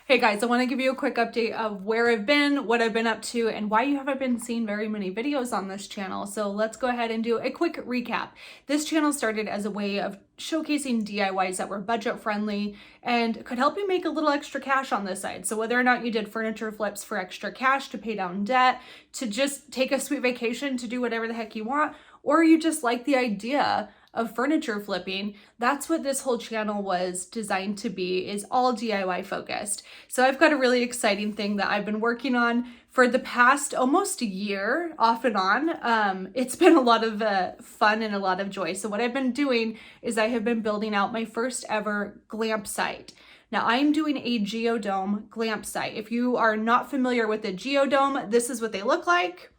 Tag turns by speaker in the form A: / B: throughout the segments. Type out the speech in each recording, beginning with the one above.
A: Hey guys, I want to give you a quick update of where I've been, what I've been up to, and why you haven't been seeing very many videos on this channel. So let's go ahead and do a quick recap. This channel started as a way of showcasing DIYs that were budget friendly and could help you make a little extra cash on this side. So whether or not you did furniture flips for extra cash to pay down debt, to just take a sweet vacation, to do whatever the heck you want, or you just like the idea of furniture flipping, that's what this whole channel was designed to be, is all DIY focused. So I've got a really exciting thing that I've been working on for the past almost a year, off and on. It's been a lot of fun and a lot of joy. So what I've been doing is I have been building out my first ever Glampsite. Now I'm doing a Geodome Glampsite. If you are not familiar with the Geodome, this is what they look like.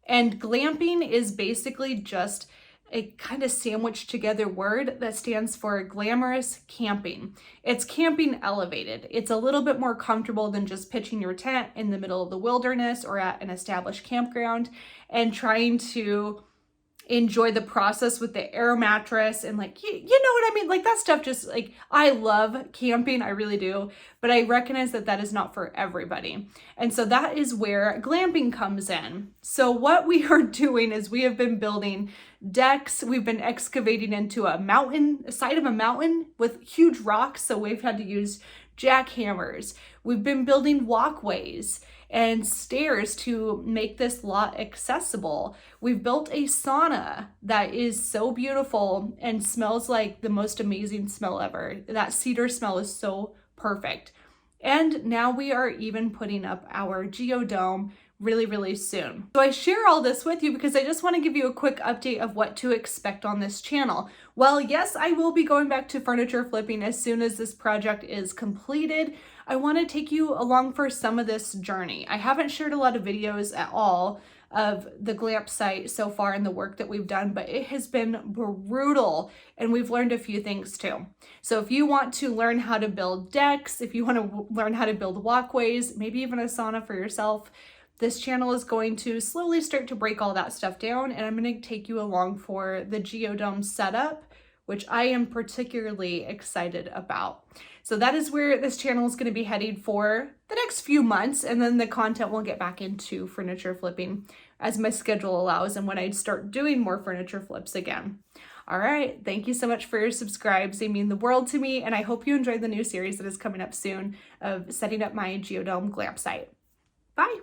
A: And glamping is basically just a kind of sandwiched together word that stands for glamorous camping. It's camping elevated. It's a little bit more comfortable than just pitching your tent in the middle of the wilderness or at an established campground and trying to enjoy the process with the air mattress and like, you know what I mean? Like that stuff just like, I love camping, I really do, but I recognize that that is not for everybody. And so that is where glamping comes in. So what we are doing is we have been building decks. We've been excavating into a mountain, a side of a mountain with huge rocks. So we've had to use jackhammers. We've been building walkways and stairs to make this lot accessible. We've built a sauna that is so beautiful and smells like the most amazing smell ever. That cedar smell is so perfect. And now we are even putting up our geodome really soon. So I share all this with you because I just want to give you a quick update of what to expect on this channel. Well, yes, I will be going back to furniture flipping as soon as this project is completed. I want to take you along for some of this journey. I haven't shared a lot of videos at all of the Glampsite so far in the work that we've done, but it has been brutal and we've learned a few things too. So if you want to learn how to build decks, if you want to learn how to build walkways, maybe even a sauna for yourself, this channel is going to slowly start to break all that stuff down, and I'm going to take you along for the Geodome setup, which I am particularly excited about. So that is where this channel is going to be heading for the next few months, and then the content will get back into furniture flipping as my schedule allows and when I start doing more furniture flips again. All right, thank you so much for your subscribes. They mean the world to me, and I hope you enjoyed the new series that is coming up soon of setting up my Geodome Glampsite. Bye!